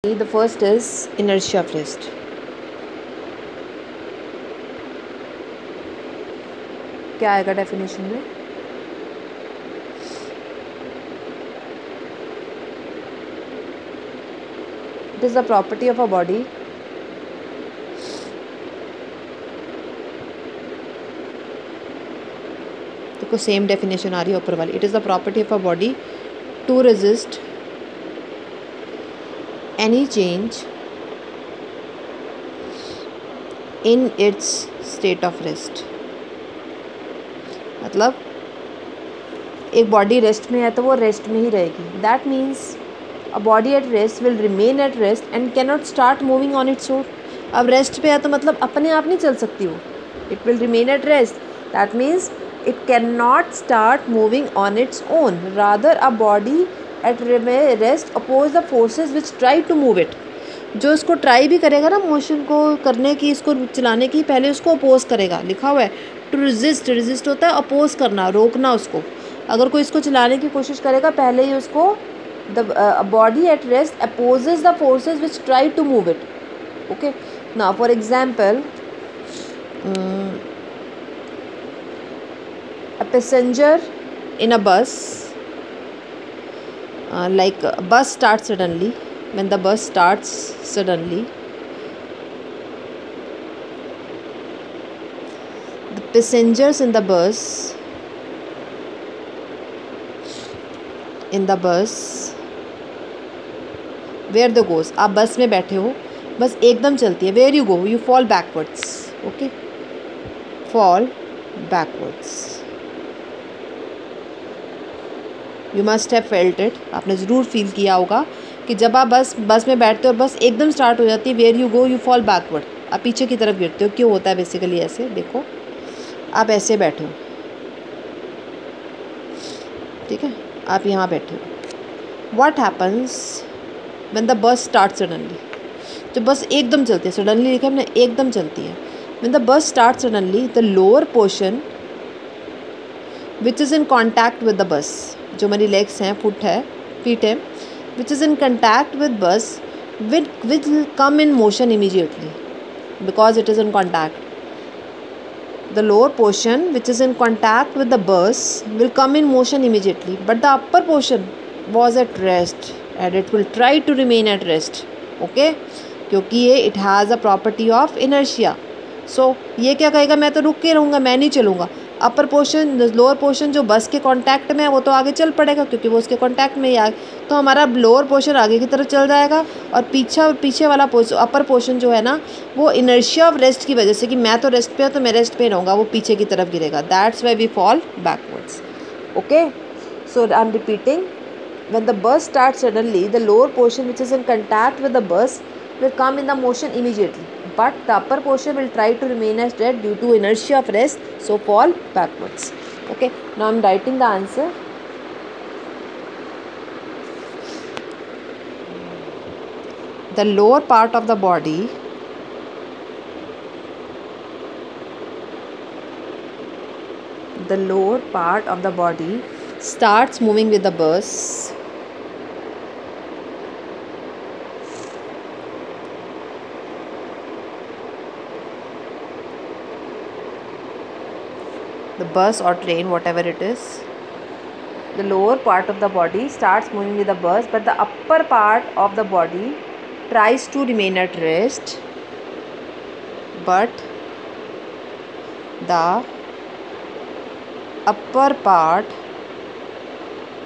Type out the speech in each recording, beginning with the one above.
The first is inertia of rest. क्या आएगा definition में? It is the property of a body देखो same definition आ रही है ऊपर वाली. It is the property of a body to resist any change in its state of rest. मतलब एक बॉडी रेस्ट में है तो वो रेस्ट में ही रहेगी. That means a body at rest will remain at rest and can not start moving on its own. अब rest पे है तो मतलब अपने आप नहीं चल सकती वो. It will remain at rest. That means it can not start moving on its own. Rather a body at rest oppose the forces which try to move it. जो इसको ट्राई भी करेगा ना मोशन को करने की, इसको चलाने की, पहले उसको अपोज करेगा. लिखा हुआ है टू रेजिस्ट. रेजिस्ट होता है अपोज करना, रोकना उसको. अगर कोई इसको चलाने की कोशिश करेगा पहले ही उसको the body at rest opposes the forces which try to move it. Okay. Now for example a passenger in a bus, like a bus starts suddenly. When the bus starts suddenly, the passengers in the bus where they goes. आप बस में बैठे हो, बस एकदम चलती है. where you go, you fall backwards. okay, fall backwards. You must have felt it. आपने ज़रूर फील किया होगा कि जब आप बस में बैठते हो और बस एकदम स्टार्ट हो जाती है, where you go you fall backward. आप पीछे की तरफ गिरते हो. क्यों होता है बेसिकली ऐसे? देखो आप ऐसे बैठे हो, ठीक है, आप यहाँ बैठे हो. What happens when the bus start suddenly. जब बस एकदम चलती है, सडनली लिखा हमने, एकदम चलती है. When the bus start suddenly the lower portion which is in contact with the bus. जो हमारी लेग्स हैं, फीट है, which is in contact with bus will come in motion immediately because it is in contact. The lower portion which is in contact with the bus will come in motion immediately but the upper portion was at rest and it will try to remain at rest. Okay, क्योंकि ये it has a property of inertia. So ये क्या कहेगा, मैं तो रुक के रहूँगा, मैं नहीं चलूँगा. अपर पोर्शन, लोअर पोर्शन जो बस के कांटेक्ट में है वो तो आगे चल पड़ेगा क्योंकि वो उसके कांटेक्ट में ही आ, तो हमारा लोअर पोर्शन आगे की तरफ चल जाएगा और पीछे वाला अपर पोर्शन जो है ना वो इनर्शिया ऑफ रेस्ट की वजह से कि मैं तो रेस्ट पे हूँ तो मैं रेस्ट पे रहूँगा, वो पीछे की तरफ गिरेगा. That's why we fall backwards. Okay, so I am repeating. When the bus start suddenly the lower portion which is in contact with the bus will come in the motion immediately, but the upper portion will try to remain as dead due to inertia of rest, so fall backwards. Okay, now I am writing the answer. The lower part of the body starts moving with the bus. The bus or train, whatever it is, the lower part of the body starts moving with the bus, but the upper part of the body tries to remain at rest, but the upper part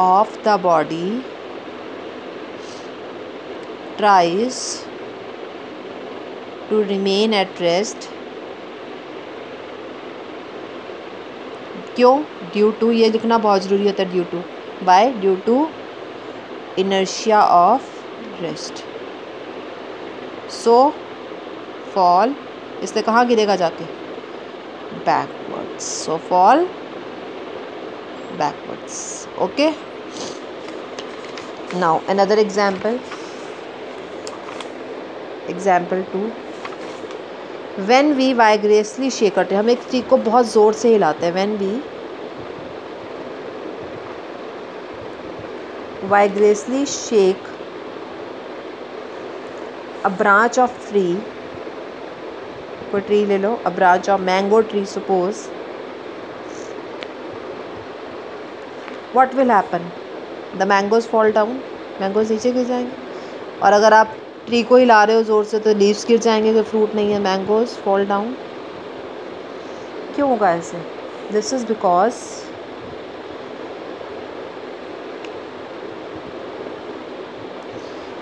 of the body tries to remain at rest. क्यों? Due to, ये लिखना बहुत ज़रूरी होता है. Due to, by, due to inertia of rest. So fall, इससे कहाँ गिरेगा जाके? Backwards. So fall backwards. Okay, now another example. Example 2. When we vigorously shake करते हैं, हम एक चीज़ को बहुत ज़ोर से हिलाते हैं. When we vigorously shake a branch of tree, कोई ट्री ले लो, a branch of mango tree suppose, what will happen, the mangoes fall down, mangoes नीचे गिर जाएंगे। और अगर आप ट्री को हिला रहे हो ज़ोर से तो लीव्स गिर जाएंगे, कोई फ्रूट नहीं है, मैंगोज फॉल डाउन। क्यों होगा ऐसे? This is because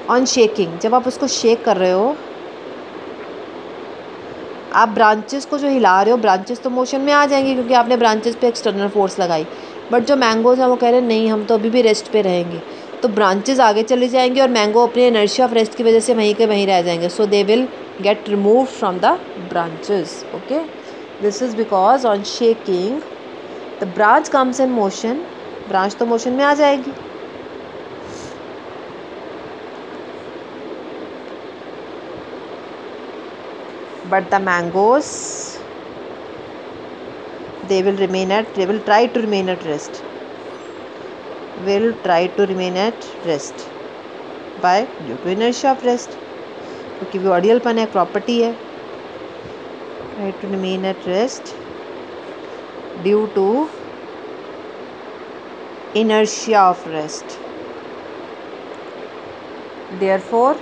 on shaking, जब आप उसको शेक कर रहे हो, आप ब्रांचेस को जो हिला रहे हो, ब्रांचेस तो मोशन में आ जाएंगे क्योंकि आपने ब्रांचेस पे एक्सटर्नल फोर्स लगाई, बट जो मैंगोज हैं वो कह रहे हैं नहीं हम तो अभी भी रेस्ट पे रहेंगे, तो ब्रांचेस आगे चली जाएंगी और मैंगो अपने इनर्शिया ऑफ रेस्ट की वजह से वहीं के वहीं रह जाएंगे, so they will get remove from the branches. Okay, this is because on shaking the branch comes in motion, branch तो मोशन में आ जाएगी। But the mangoes, they will try to remain at rest. Will try to remain at rest by due to inertia of rest. क्योंकि वो ऑडियलपन है, property है। Try to remain at rest due to inertia of rest. Therefore,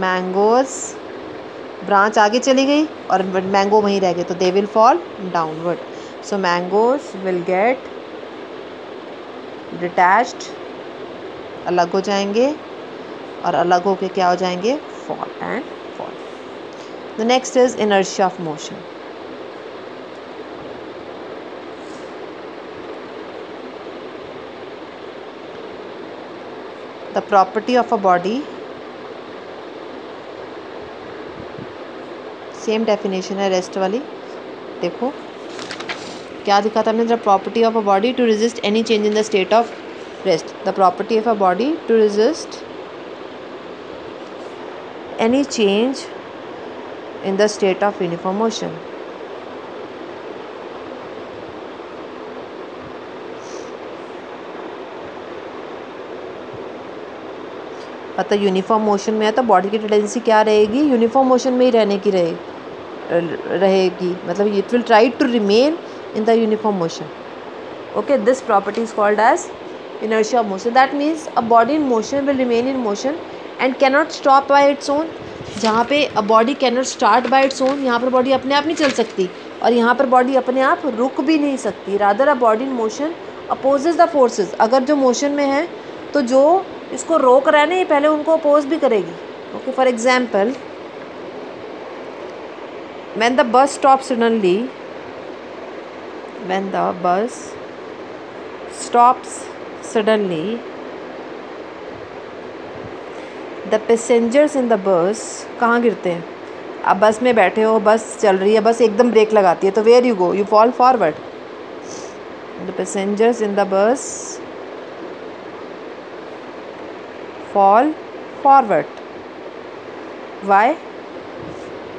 mangoes, branch आगे चली गई और mango वहीं रह गए, तो they will fall downward, so mangoes will get detached, अलग हो जाएंगे, और अलग होके क्या हो जाएंगे? Fall and fall. The next is inertia of motion. The property of a body, same definition है रेस्ट वाली, देखो क्या दिखा था हमने, the property of a body to resist any change in the state of rest, the property of a body to resist any change in the state of uniform motion. अतः uniform motion में है तो body की tendency क्या रहेगी? Uniform motion में ही रहने की रहेगी, मतलब it will try to remain in the uniform motion. Okay, this property is called as inertia of motion. That means a body in motion will remain in motion and cannot stop by its own. जहाँ पे a body cannot start by its own, यहाँ पर body अपने आप नहीं चल सकती, और यहाँ पर बॉडी अपने आप रुक भी नहीं सकती। rather a body in motion opposes the forces. अगर जो मोशन में है तो जो इसको रोक रहा है ना, ये पहले उनको अपोज भी करेगी। Okay, for example when the bus stops suddenly, when the bus stops suddenly, the passengers in the bus कहाँ गिरते हैं? आप बस में बैठे हो, बस चल रही है, बस एकदम ब्रेक लगाती है, तो where you go? You fall forward. The passengers in the bus fall forward. Why?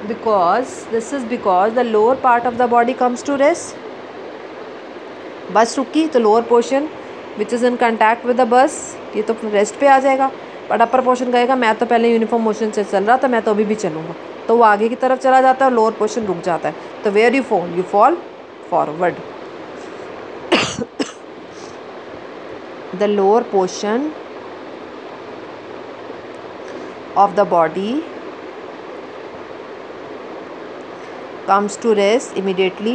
Because the lower part of the body comes to rest. बस रुकी तो lower portion which is in contact with the बस, ये तो rest पे आ जाएगा, but upper portion कहेगा मैं तो पहले यूनिफॉर्म मोशन से चल रहा था, मैं तो अभी भी चलूँगा, तो वो आगे की तरफ चला जाता है और लोअर पोर्शन रुक जाता है। तो where you fall forward. The lower portion of the body comes to rest immediately,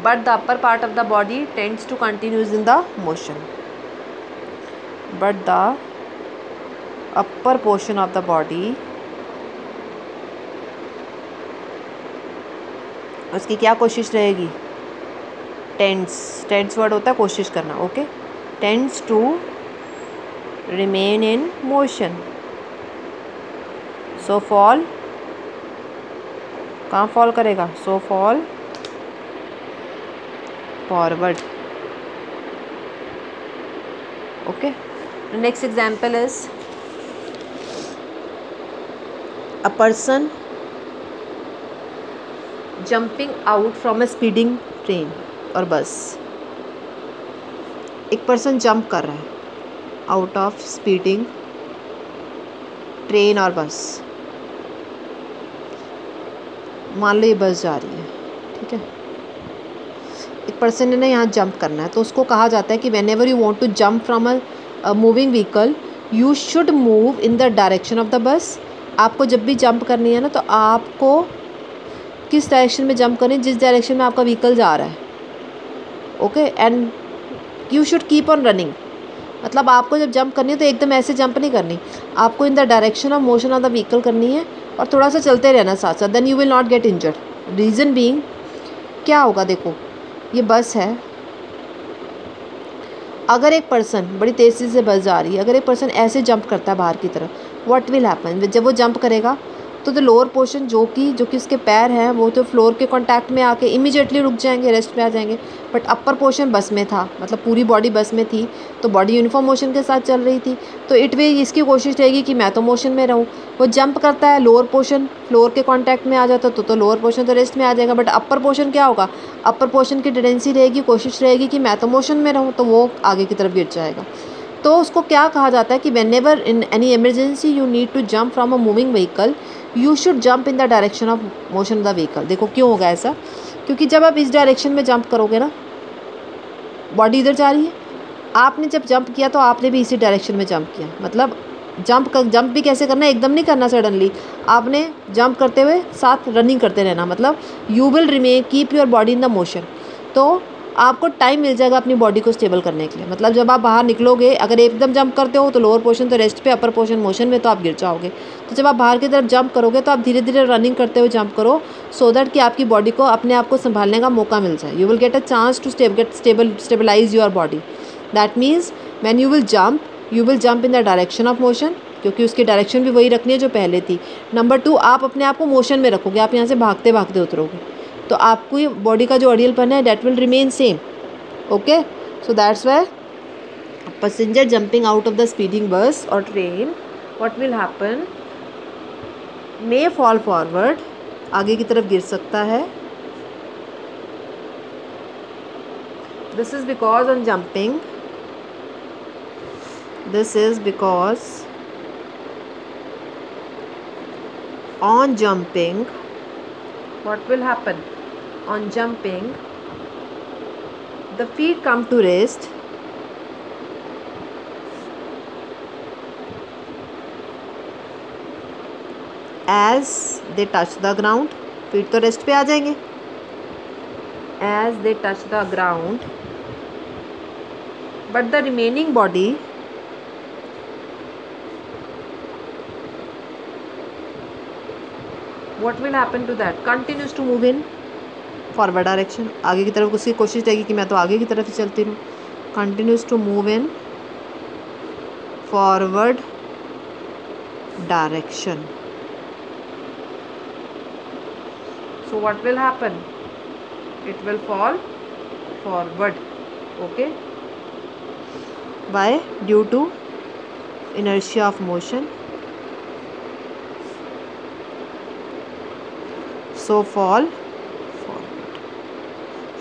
but the upper part of the body tends to continue in the motion. But the upper portion of the body, उसकी क्या कोशिश रहेगी? Tense word होता है कोशिश करना। Okay, tends to remain in motion, so fall, कहाँ fall करेगा? so fall forward. Okay, the next example is a person jumping out from a speeding train or bus. एक पर्सन जंप कर रहा है, आउट ऑफ स्पीडिंग ट्रेन और बस। मान लो ये बस जा रही है, ठीक है, एक पर्सन ने ना यहाँ जंप करना है, तो उसको कहा जाता है कि whenever you want to jump from a moving vehicle you should move in the direction of the bus. आपको जब भी जंप करनी है ना, तो आपको किस डायरेक्शन में जंप करनी है, जिस डायरेक्शन में आपका व्हीकल जा रहा है, okay, and you should keep on running. मतलब आपको जब जंप करनी है तो एकदम ऐसे जंप नहीं करनी, आपको in the direction of motion of the vehicle करनी है और थोड़ा सा चलते रहना साथ साथ, then you will not get injured. Reason being क्या होगा, देखो ये बस है, अगर एक पर्सन बड़ी तेज़ी से बस जा रही है, अगर एक पर्सन ऐसे जंप करता है बाहर की तरफ, व्हाट विल हैपन, जब वो जंप करेगा तो द लोअर पोर्शन जो कि उसके पैर हैं वो तो फ्लोर के कांटेक्ट में आके इमीडिएटली रुक जाएंगे, रेस्ट पे आ जाएंगे। बट अपर पोर्शन बस में था, मतलब पूरी बॉडी बस में थी, तो बॉडी यूनिफॉर्म मोशन के साथ चल रही थी, तो इट वे इसकी कोशिश रहेगी कि मैं तो मोशन में रहूँ। वो जंप करता है, लोअर पोर्शन फ्लोर के कॉन्टैक्ट में आ जाता तो लोअर पोर्शन तो रेस्ट में आ जाएगा। बट अपर पोर्शन क्या होगा, अपर पोर्शन की टेंडेंसी रहेगी, कोशिश रहेगी कि मैं तो मोशन में रहूँ, तो वो आगे की तरफ गिर जाएगा। तो उसको क्या कहा जाता है कि whenever in any emergency you need to jump from a moving vehicle you should jump in the direction of motion of the vehicle. देखो क्यों होगा ऐसा, क्योंकि जब आप इस डायरेक्शन में जंप करोगे ना, बॉडी इधर जा रही है, आपने जब जंप किया तो आपने भी इसी डायरेक्शन में जंप किया। मतलब जंप भी कैसे करना है, एकदम नहीं करना सडनली, आपने जंप करते हुए साथ रनिंग करते रहना। मतलब you will remain keep your body in the motion, तो आपको टाइम मिल जाएगा अपनी बॉडी को स्टेबल करने के लिए। मतलब जब आप बाहर निकलोगे, अगर एकदम जंप करते हो तो लोअर पोर्शन तो रेस्ट पे, अपर पोर्शन मोशन में, तो आप गिर जाओगे। तो जब आप बाहर की तरफ जंप करोगे तो आप धीरे धीरे रनिंग करते हुए जंप करो, सो दैट कि आपकी बॉडी को अपने आप को संभालने का मौका मिल जाए। You will get a chance to stabilize your body. That means when you will jump in the direction of motion, क्योंकि उसकी डायरेक्शन भी वही रखनी है जो पहले थी। नंबर 2, आप अपने आप को मोशन में रखोगे, आप यहाँ से भागते भागते उतरोगे, तो आपको बॉडी का जो अडियलपन है that will remain same, okay. So that's why passenger jumping out of the speeding bus और train, what will happen, may fall forward, आगे की तरफ गिर सकता है। This is because on jumping, this is because on jumping, what will happen, on jumping the feet come to rest as they touch the ground, feet तो rest पे आ जाएंगे, as they touch the ground, but the remaining body what will happen to that, continues to move in forward direction, आगे की तरफ उसकी कोशिश रहेगी कि मैं तो आगे की तरफ ही चलती रहूँ, continues to move in forward direction. So what will happen, it will fall forward, okay, why, due to inertia of motion, so fall forward.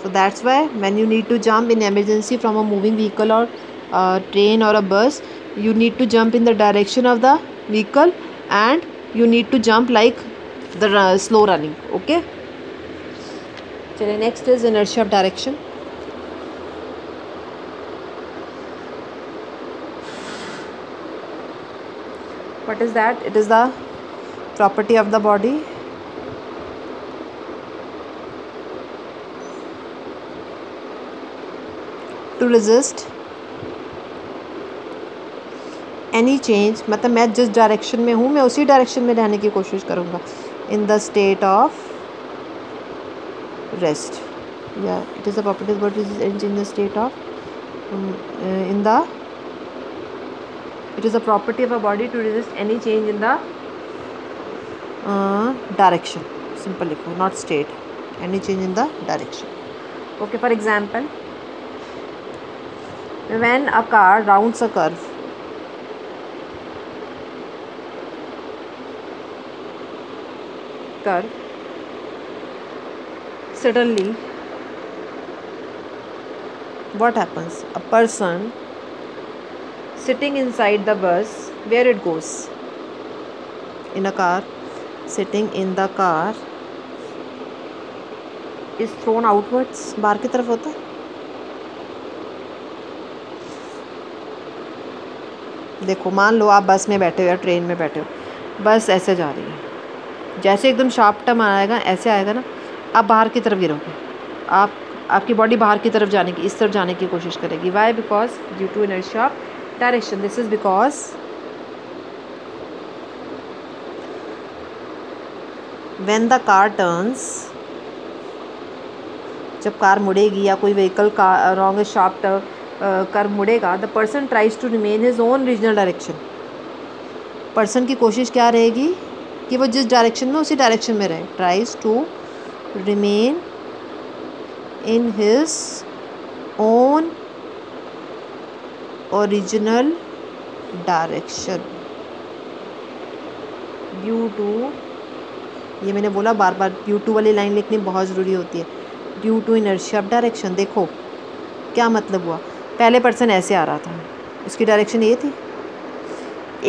So that's why when you need to jump in emergency from a moving vehicle or train or a bus, you need to jump in the direction of the vehicle and you need to jump like the slow running, okay. चलिए next is inertia of direction. What is that? It is the property of the body to resist any change, मतलब मैं जिस direction में हूँ मैं उसी direction में रहने की कोशिश करूँगा, in the state of rest. Yeah, it is a property of body in the state of it is a property of a body to resist any change in the direction. Simple लिखो, not state, any change in the direction. Okay, for example, when a car rounds a curve, suddenly what happens, a person sitting inside the bus, where it goes? In a car, sitting in the car is thrown outwards, बाहर की तरफ होता है. देखो मान लो आप बस में बैठे हो या ट्रेन में बैठे हो, बस ऐसे जा रही है, जैसे एकदम शार्प टर्न आएगा ऐसे आएगा ना, आप बाहर की तरफ गिरोगे, आपकी बॉडी बाहर की तरफ जाने की, इस तरफ जाने की कोशिश करेगी. Why? Because due to inertia of direction. This is because when the car turns, जब कार मुड़ेगी या कोई व्हीकल का रॉन्ग शार्प कर मुड़ेगा, the person tries to remain his own regional direction. Person की कोशिश क्या रहेगी कि वो जिस डायरेक्शन में उसी डायरेक्शन में रहे. Tries to remain in his own original direction due to, ये मैंने बोला बार बार ड्यू टू वाली लाइन लिखनी बहुत ज़रूरी होती है. Due to inertia of direction. देखो क्या मतलब हुआ, पहले पर्सन ऐसे आ रहा था, उसकी डायरेक्शन ये थी,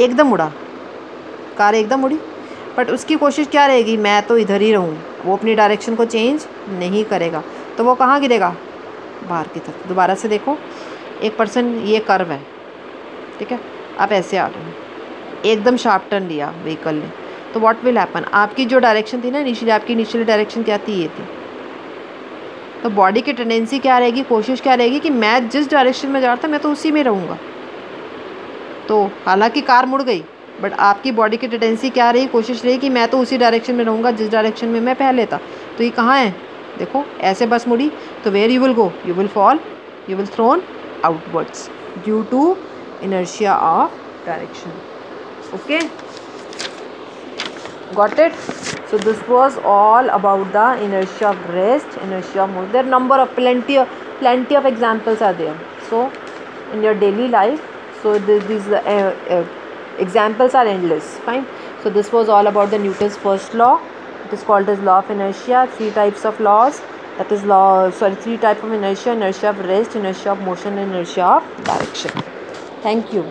एकदम उड़ा, कार एकदम उड़ी, बट उसकी कोशिश क्या रहेगी, मैं तो इधर ही रहूँ, वो अपनी डायरेक्शन को चेंज नहीं करेगा. तो वो कहाँ गिरेगा? बाहर की तरफ. दोबारा से देखो, एक पर्सन, ये कर्व है, ठीक है, आप ऐसे आ रहे हो, एकदम शार्प टर्न लिया व्हीकल ने, तो व्हाट विल हैपन, आपकी जो डायरेक्शन थी ना इनिशियली, आपकी इनिशियल डायरेक्शन क्या थी, ये थी. तो बॉडी की टेंडेंसी क्या रहेगी, कोशिश क्या रहेगी कि मैं जिस डायरेक्शन में जा रहा था मैं तो उसी में रहूँगा. तो हालांकि कार मुड़ गई, बट आपकी बॉडी की टेंडेंसी क्या रही, कोशिश रही कि मैं तो उसी डायरेक्शन में रहूँगा जिस डायरेक्शन में मैं पहले था. तो ये कहाँ है, देखो ऐसे बस मुड़ी, तो where you will go, you will fall, you will thrown outwards due to inertia of direction. Okay, got it? So this was all about the inertia of rest, inertia of motion. There are number of plenty of examples are there. So in your daily life, so these examples are endless. Fine. So this was all about the Newton's first law. It is called as law of inertia. 3 types of laws. That is 3 types of inertia: inertia of rest, inertia of motion, and inertia of direction. Thank you.